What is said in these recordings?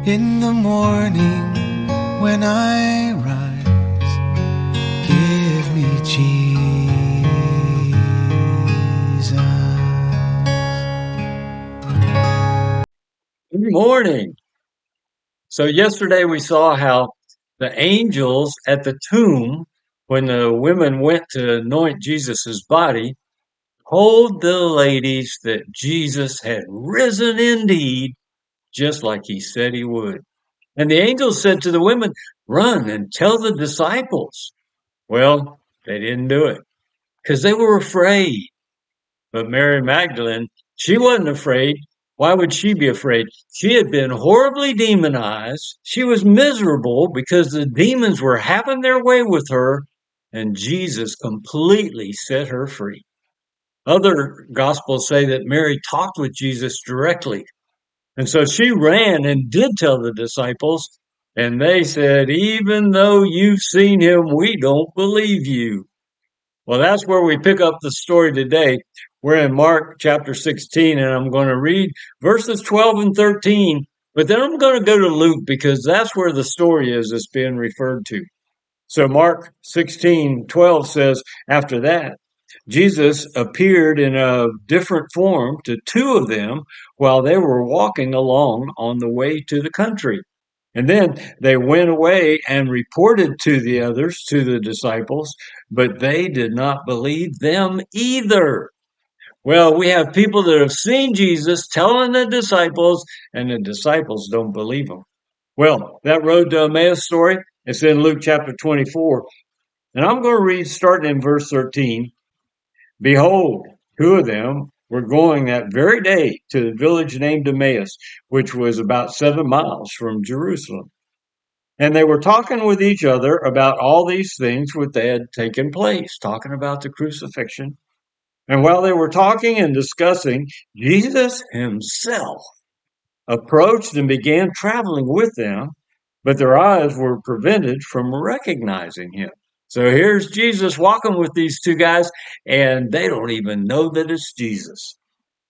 In the morning when I rise, give me Jesus. Good morning. So yesterday we saw how the angels at the tomb, when the women went to anoint Jesus's body, told the ladies that Jesus had risen indeed, just like he said he would. And the angels said to the women, "Run and tell the disciples." Well, they didn't do it because they were afraid. But Mary Magdalene, she wasn't afraid. Why would she be afraid? She had been horribly demonized. She was miserable because the demons were having their way with her, and Jesus completely set her free. Other gospels say that Mary talked with Jesus directly. And so she ran and did tell the disciples, and they said, "Even though you've seen him, we don't believe you." Well, that's where we pick up the story today. We're in Mark chapter 16, and I'm going to read verses 12 and 13, but then I'm going to go to Luke because that's where the story is that's being referred to. So Mark 16:12 says, after that, Jesus appeared in a different form to two of them while they were walking along on the way to the country. And then they went away and reported to the others, to the disciples, but they did not believe them either. Well, we have people that have seen Jesus telling the disciples, and the disciples don't believe him. Well, that road to Emmaus story, it's in Luke chapter 24. And I'm going to read starting in verse 13. Behold, two of them were going that very day to the village named Emmaus, which was about 7 miles from Jerusalem. And they were talking with each other about all these things which had taken place, talking about the crucifixion. And while they were talking and discussing, Jesus himself approached and began traveling with them, but their eyes were prevented from recognizing him. So here's Jesus walking with these two guys, and they don't even know that it's Jesus.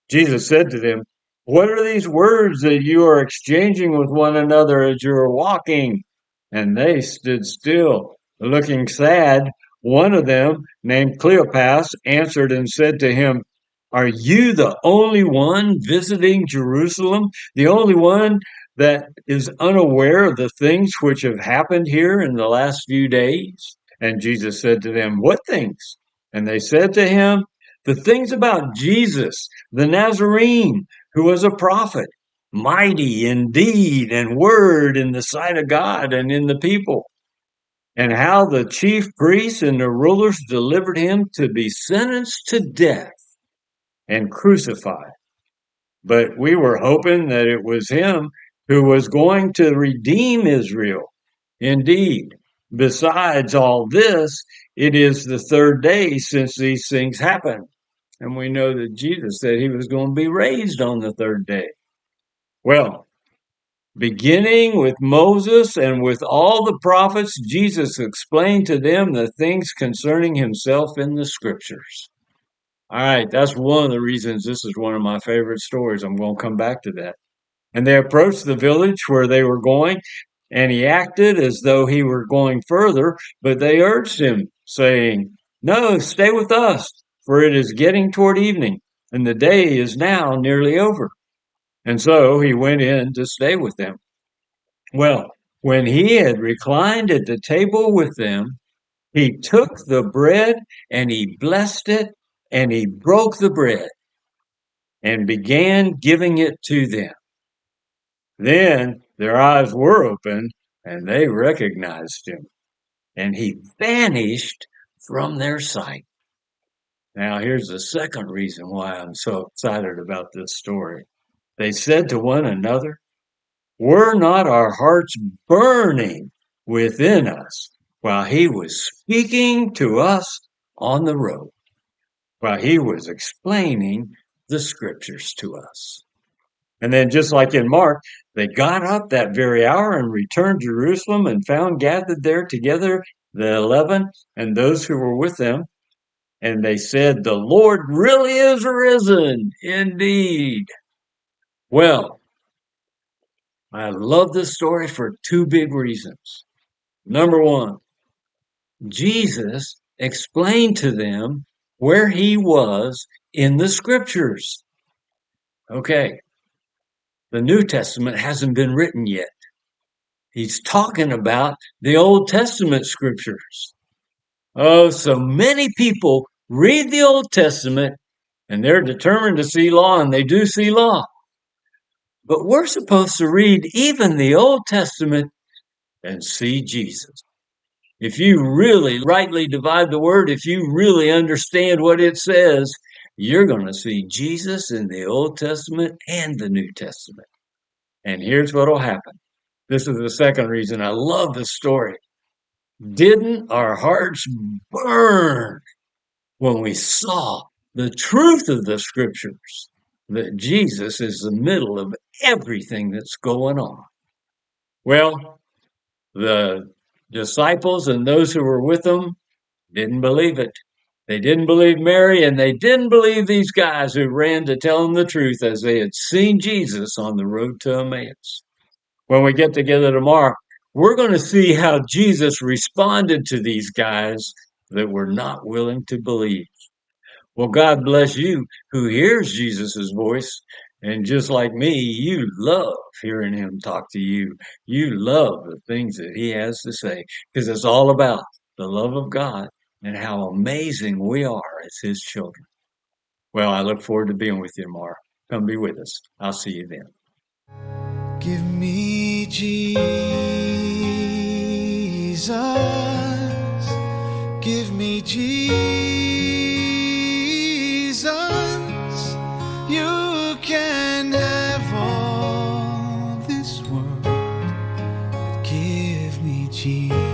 Jesus said to them, "What are these words that you are exchanging with one another as you are walking?" And they stood still, looking sad. One of them, named Cleopas, answered and said to him, "Are you the only one visiting Jerusalem? The only one that is unaware of the things which have happened here in the last few days?" And Jesus said to them, "What things?" And they said to him, "The things about Jesus, the Nazarene, who was a prophet, mighty in deed and word in the sight of God and in the people, and how the chief priests and the rulers delivered him to be sentenced to death and crucified. But we were hoping that it was him who was going to redeem Israel. Indeed, besides all this, it is the third day since these things happened." And we know that Jesus said he was going to be raised on the third day. Well, beginning with Moses and with all the prophets, Jesus explained to them the things concerning himself in the scriptures. All right, that's one of the reasons this is one of my favorite stories. I'm going to come back to that. And they approached the village where they were going, and he acted as though he were going further, but they urged him, saying, "No, stay with us, for it is getting toward evening, and the day is now nearly over." And so he went in to stay with them. Well, when he had reclined at the table with them, he took the bread and he blessed it, and he broke the bread and began giving it to them. Then their eyes were opened and they recognized him, and he vanished from their sight. Now, here's the second reason why I'm so excited about this story. They said to one another, "Were not our hearts burning within us while he was speaking to us on the road, while he was explaining the scriptures to us?" And then, just like in Mark, they got up that very hour and returned to Jerusalem and found gathered there together the 11 and those who were with them. And they said, "The Lord really is risen indeed." Well, I love this story for two big reasons. Number one, Jesus explained to them where he was in the scriptures. Okay, the New Testament hasn't been written yet. He's talking about the Old Testament scriptures. Oh, so many people read the Old Testament and they're determined to see law, and they do see law. But we're supposed to read even the Old Testament and see Jesus. If you really rightly divide the word, if you really understand what it says, you're going to see Jesus in the Old Testament and the New Testament. And here's what will happen. This is the second reason I love this story. Didn't our hearts burn when we saw the truth of the scriptures, that Jesus is the middle of everything that's going on? Well, the disciples and those who were with them didn't believe it. They didn't believe Mary, and they didn't believe these guys who ran to tell them the truth as they had seen Jesus on the road to Emmaus. When we get together tomorrow, we're going to see how Jesus responded to these guys that were not willing to believe. Well, God bless you who hears Jesus' voice. And just like me, you love hearing him talk to you. You love the things that he has to say because it's all about the love of God and how amazing we are as his children. Well, I look forward to being with you tomorrow. Come be with us. I'll see you then. Give me Jesus. Give me Jesus. You can have all this world, but give me Jesus.